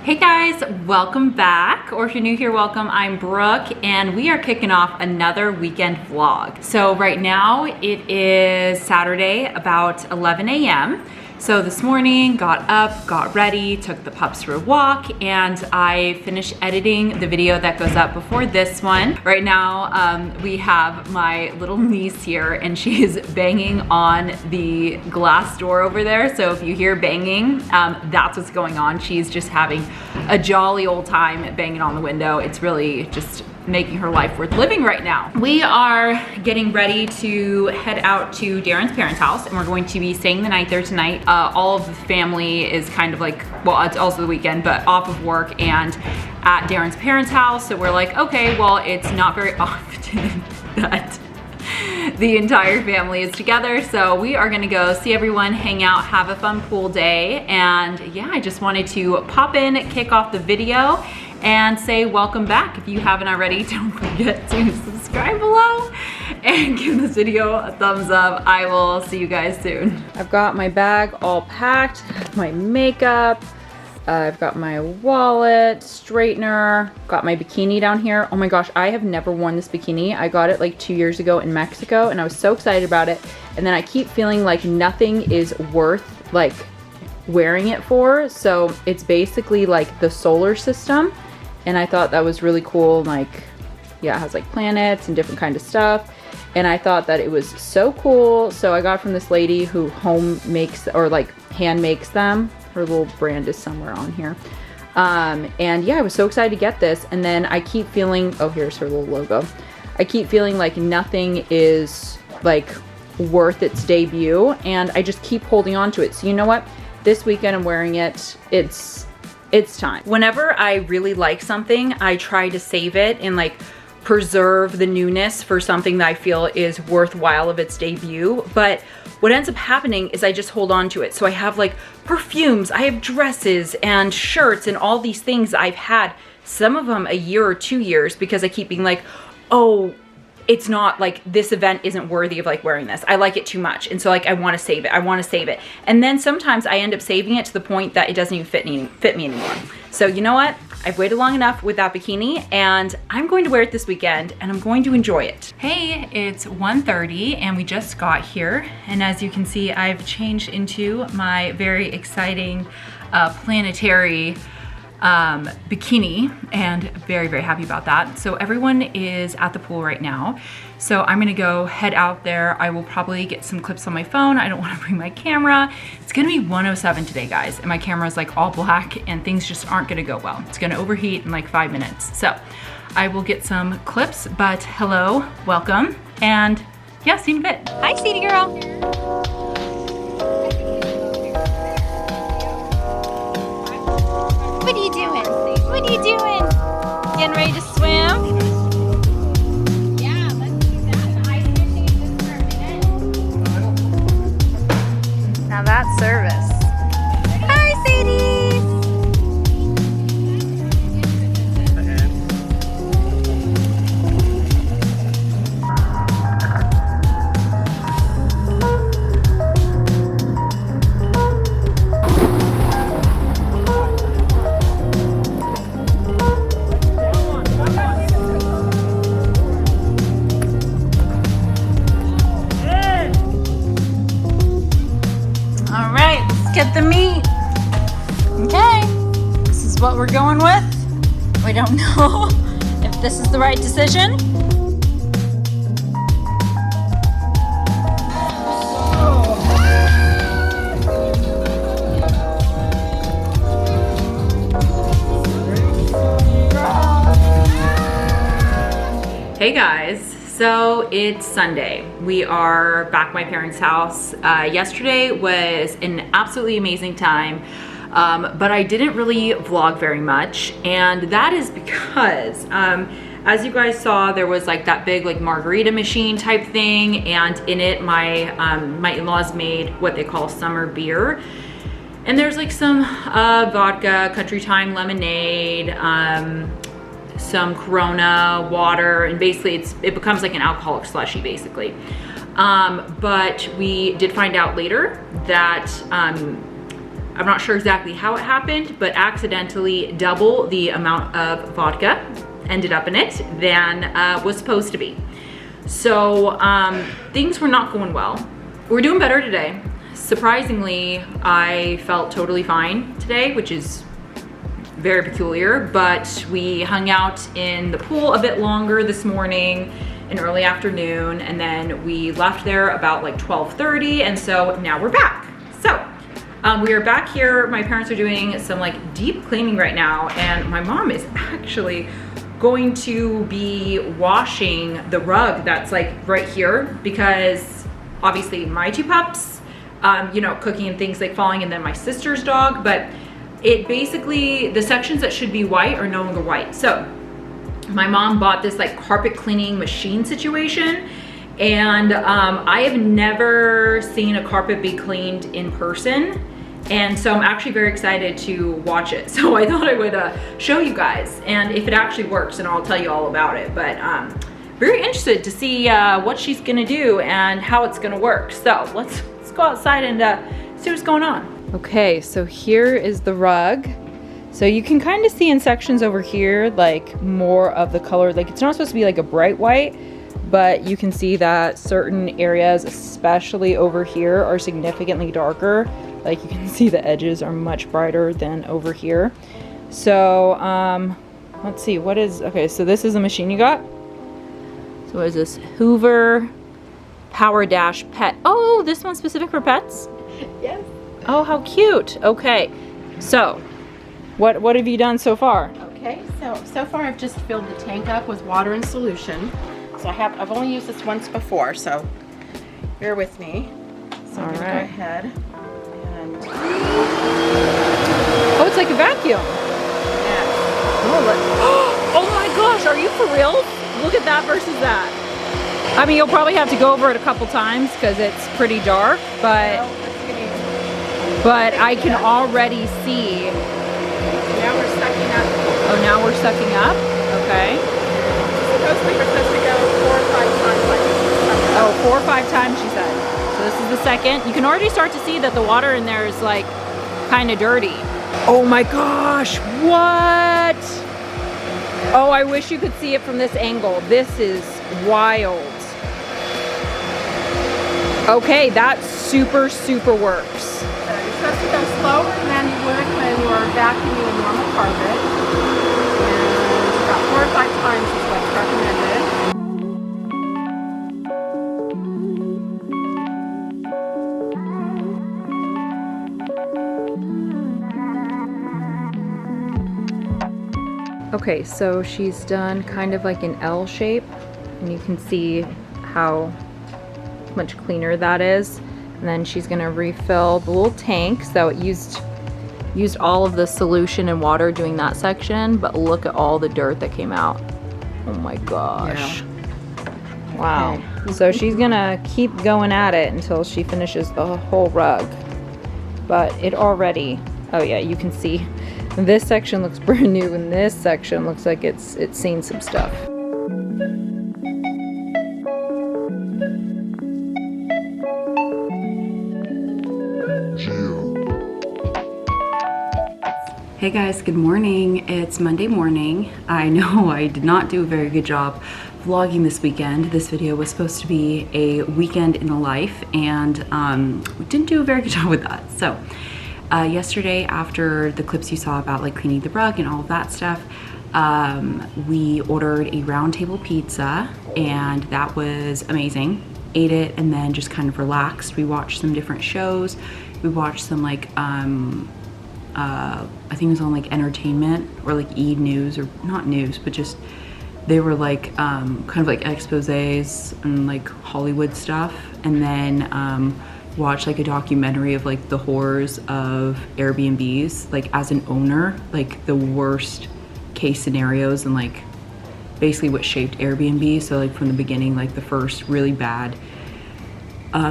Hey guys, welcome back, or if you're new here, welcome. I'm Brooke, and we are kicking off another weekend vlog. So right now it is Saturday, about 11 a.m. So this morning, got up, got ready, took the pups for a walk, and I finished editing the video that goes up before this one. Right now, we have my little niece here, and she's banging on the glass door over there. So if you hear banging, that's what's going on. She's just having a jolly old time banging on the window. It's really just making her life worth living right now. We are getting ready to head out to Darren's parents' house, and we're going to be staying the night there tonight. All of the family is kind of like, well, it's also the weekend, but off of work and at Darren's parents' house. So we're like, okay, well, it's not very often that the entire family is together. So we are gonna go see everyone, hang out, have a fun pool day. And yeah, I just wanted to pop in, kick off the video, and say welcome back. If you haven't already, don't forget to subscribe below and give this video a thumbs up. I will see you guys soon. I've got my bag all packed, my makeup, I've got my wallet, straightener, got my bikini down here. Oh my gosh, I have never worn this bikini. I got it like 2 years ago in Mexico, and I was so excited about it. And then I keep feeling like nothing is worth like wearing it for. So it's basically like the solar system. And I thought that was really cool. Like, yeah, it has like planets and different kind of stuff. And I thought that it was so cool. So I got it from this lady who home makes, or like hand makes them. Her little brand is somewhere on here. And yeah, I was so excited to get this. And then I keep feeling, oh, here's her little logo. I keep feeling like nothing is like worth its debut. And I just keep holding on to it. So you know what? This weekend I'm wearing it. It's time. Whenever I really like something, I try to save it and like preserve the newness for something that I feel is worthwhile of its debut. But what ends up happening is I just hold on to it. So I have like perfumes, I have dresses and shirts and all these things I've had, some of them a year or 2 years, because I keep being like, oh, it's not like, this event isn't worthy of like wearing this. I like it too much. And so like, I want to save it. I want to save it. And then sometimes I end up saving it to the point that it doesn't even fit me anymore. So you know what? I've waited long enough with that bikini, and I'm going to wear it this weekend, and I'm going to enjoy it. Hey, it's 1:30 and we just got here. And as you can see, I've changed into my very exciting planetary bikini, and very, very happy about that. So everyone is at the pool right now. So I'm gonna go head out there. I will probably get some clips on my phone. I don't wanna bring my camera. It's gonna be 107 today, guys. And my camera is like all black, and things just aren't gonna go well. It's gonna overheat in like 5 minutes. So I will get some clips, but hello, welcome. And yeah, see you in a bit. Hi, Sadie girl. What are you doing? What are you doing? Getting ready to swim? Yeah, let's do that. Ice fishing just for a minute. Now that's service. Hi, Sadie. Get the meat. Okay, this is what we're going with. We don't know if this is the right decision. Hey guys. So it's Sunday. We are back at my parents' house. Yesterday was an absolutely amazing time, but I didn't really vlog very much, and that is because as you guys saw, there was like that big like margarita machine type thing, and in it my in-laws made what they call summer beer. And there's like some vodka, country thyme lemonade, some Corona, water, and basically it becomes like an alcoholic slushy basically. But we did find out later that I'm not sure exactly how it happened, but accidentally double the amount of vodka ended up in it than was supposed to be. So things were not going well. We're doing better today. Surprisingly, I felt totally fine today, which is very peculiar, but we hung out in the pool a bit longer this morning in early afternoon, and then we left there about like 12:30, and so now we're back. So we are back here. My parents are doing some like deep cleaning right now, and my mom is actually going to be washing the rug that's like right here, because obviously my two pups, you know, cooking and things like falling, and then my sister's dog, but it basically, the sections that should be white are no longer white. So my mom bought this like carpet cleaning machine situation, and I have never seen a carpet be cleaned in person. And so I'm actually very excited to watch it. So I thought I would show you guys, and if it actually works, and I'll tell you all about it. But very interested to see what she's gonna do and how it's gonna work. So let's go outside and see what's going on. Okay, so here is the rug. So you can kind of see in sections over here, like more of the color, like it's not supposed to be like a bright white, but you can see that certain areas, especially over here, are significantly darker. Like you can see the edges are much brighter than over here. So let's see, what is, okay, so this is the machine you got. So what is this? Hoover Power Dash Pet. Oh, this one's specific for pets? Yes. Oh, how cute. Okay, so what have you done so far? Okay, so far I've just filled the tank up with water and solution. So I've only used this once before, so bear with me. So I'm gonna go ahead and Oh, it's like a vacuum. yeah. Oh my gosh, are you for real? Look at that versus that. I mean, you'll probably have to go over it a couple times because it's pretty dark, but I can already see. Now we're sucking up. Oh, now we're sucking up? Okay. Supposedly we're supposed to go 4 or 5 times like this. Oh, 4 or 5 times, she said. So this is the second. You can already start to see that the water in there is like kind of dirty. Oh my gosh, what? Oh, I wish you could see it from this angle. This is wild. Okay, that super works. You're supposed to go slower than you would when you're vacuuming a normal carpet. And about 4 or 5 times is what's recommended. Okay, so she's done kind of like an L shape, and you can see how much cleaner that is. And then she's gonna refill the little tank. So it used all of the solution and water doing that section, but look at all the dirt that came out. Oh my gosh. Yeah. Wow. Okay. So she's gonna keep going at it until she finishes the whole rug. But it already, oh yeah, you can see this section looks brand new, and this section looks like it's seen some stuff. Hey guys, good morning. It's Monday morning. I know I did not do a very good job vlogging this weekend. This video was supposed to be a weekend in the life, and we didn't do a very good job with that. So yesterday, after the clips you saw about like cleaning the rug and all of that stuff, we ordered a round table pizza, and that was amazing. Ate it and then just kind of relaxed. We watched some different shows. We watched some like I think it was on like entertainment or like E! News, or not news, but just they were like kind of like exposés and like Hollywood stuff. And then watched like a documentary of like the horrors of Airbnbs, like as an owner, like the worst case scenarios and like basically what shaped Airbnb. So like from the beginning, like the first really bad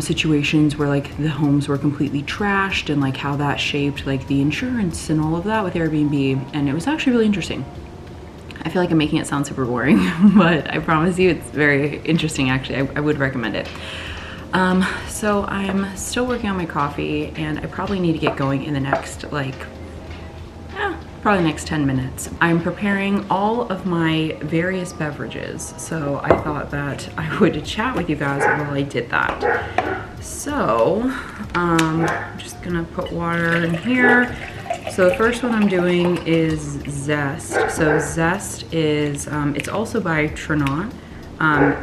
situations where like the homes were completely trashed, and like how that shaped like the insurance and all of that with Airbnb. And it was actually really interesting. I feel like I'm making it sound super boring, but I promise you it's very interesting actually. I would recommend it. So I'm still working on my coffee, and I probably need to get going in the next probably next 10 minutes. I'm preparing all of my various beverages, so I thought that I would chat with you guys while I did that. So I'm just gonna put water in here. So the first one I'm doing is Zest. So Zest is, it's also by Trinot.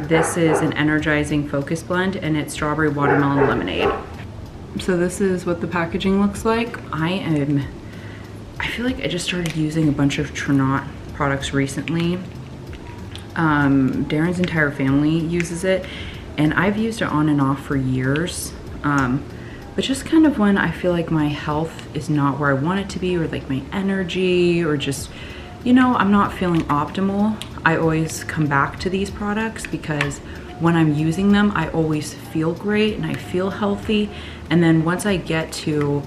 This is an energizing focus blend, and it's strawberry watermelon lemonade. So this is what the packaging looks like. I feel like I just started using a bunch of Trinot products recently. Darren's entire family uses it, and I've used it on and off for years. But just kind of when I feel like my health is not where I want it to be, or like my energy, or just, you know, I'm not feeling optimal, I always come back to these products, because when I'm using them, I always feel great and I feel healthy. And then once I get to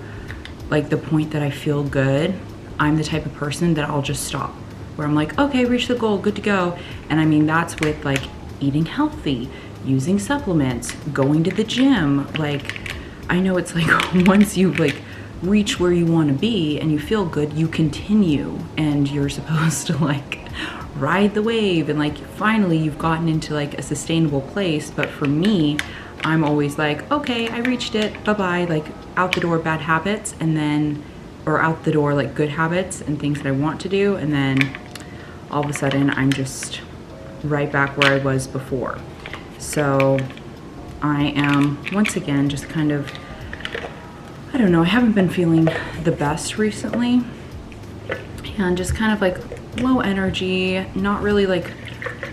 like the point that I feel good, I'm the type of person that I'll just stop, where I'm like, okay, reach the goal, good to go. And I mean, that's with like eating healthy, using supplements, going to the gym. Like, I know it's like once you like reach where you want to be and you feel good, you continue, and you're supposed to like ride the wave, and like finally you've gotten into like a sustainable place. But for me, I'm always like, okay, I reached it, bye-bye, like out the door bad habits, and then, or out the door like good habits and things that I want to do, and then all of a sudden I'm just right back where I was before. So I am once again just kind of, I don't know, I haven't been feeling the best recently, and just kind of like low energy, not really like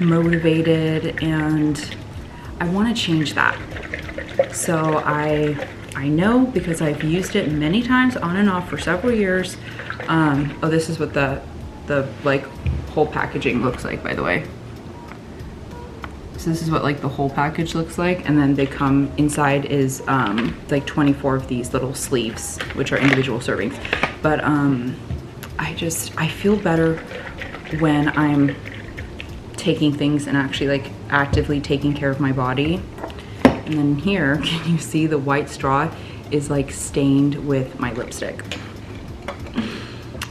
motivated, and I want to change that. So I know, because I've used it many times on and off for several years. Oh, this is what the like whole packaging looks like, by the way. So this is what like the whole package looks like, and then they come inside is like 24 of these little sleeves, which are individual servings. But I feel better when I'm taking things and actually like actively taking care of my body. And then here, can you see the white straw is like stained with my lipstick?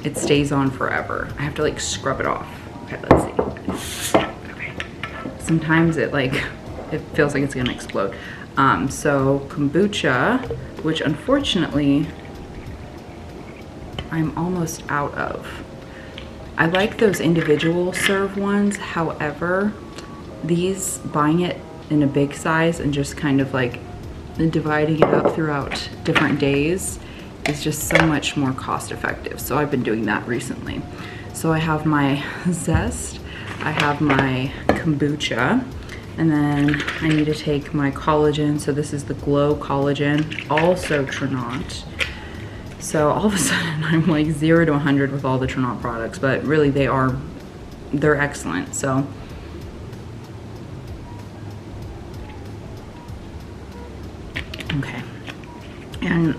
It stays on forever. I have to like scrub it off. Okay, let's see. Okay. Sometimes it feels like it's gonna explode. So kombucha, which unfortunately I'm almost out of. I like those individual serve ones. However, these, buying it in a big size and just kind of like dividing it up throughout different days is just so much more cost effective. So I've been doing that recently. So I have my Zest, I have my kombucha, and then I need to take my collagen. So this is the Glow Collagen, also Trinot. So all of a sudden I'm like 0 to 100 with all the Trinot products, but really they're excellent. So okay, and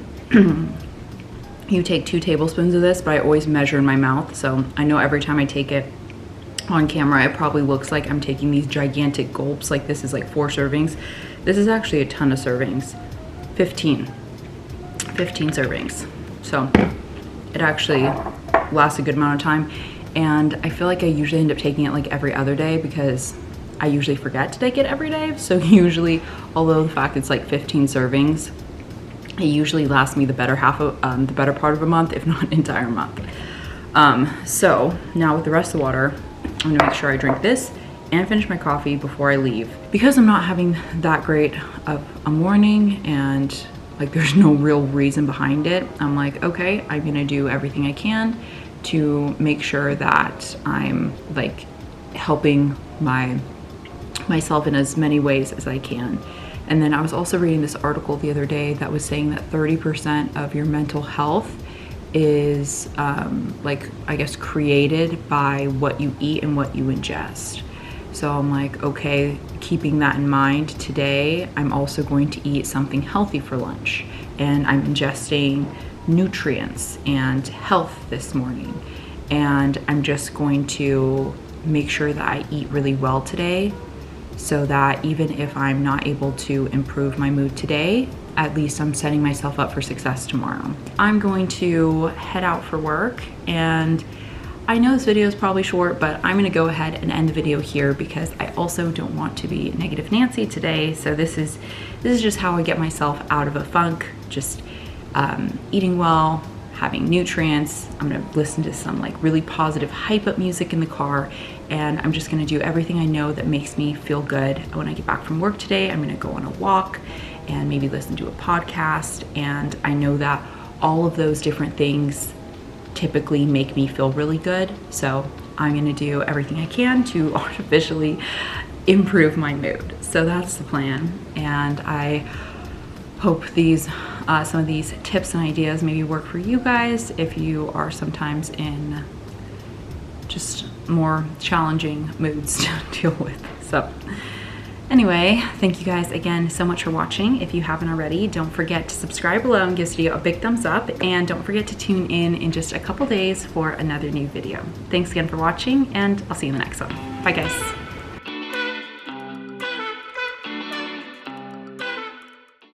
you take 2 tablespoons of this, but I always measure in my mouth. So I know every time I take it on camera, it probably looks like I'm taking these gigantic gulps. Like this is like 4 servings. This is actually a ton of servings, 15 servings. So it actually lasts a good amount of time. And I feel like I usually end up taking it like every other day, because I usually forget to take it every day. So usually, although the fact it's like 15 servings, it usually lasts me the better part of a month, if not an entire month. So now with the rest of the water, I'm gonna make sure I drink this and finish my coffee before I leave. Because I'm not having that great of a morning, and like there's no real reason behind it, I'm like, okay, I'm gonna do everything I can to make sure that I'm like helping myself in as many ways as I can. And then I was also reading this article the other day that was saying that 30% of your mental health is like, I guess, created by what you eat and what you ingest. So I'm like, okay, keeping that in mind, today I'm also going to eat something healthy for lunch, and I'm ingesting nutrients and health this morning, and I'm just going to make sure that I eat really well today so that even if I'm not able to improve my mood today, at least I'm setting myself up for success tomorrow. I'm going to head out for work, and I know this video is probably short, but I'm gonna go ahead and end the video here because I also don't want to be negative Nancy today. So this is just how I get myself out of a funk, just eating well, having nutrients. I'm gonna listen to some like really positive hype up music in the car, and I'm just gonna do everything I know that makes me feel good. When I get back from work today, I'm gonna go on a walk and maybe listen to a podcast. And I know that all of those different things typically make me feel really good. So I'm gonna do everything I can to artificially improve my mood. So that's the plan. And I hope these, some of these tips and ideas maybe work for you guys if you are sometimes in just more challenging moods to deal with. So anyway, thank you guys again so much for watching. If you haven't already, don't forget to subscribe below and give this video a big thumbs up. And don't forget to tune in just a couple days for another new video. Thanks again for watching, and I'll see you in the next one. Bye guys.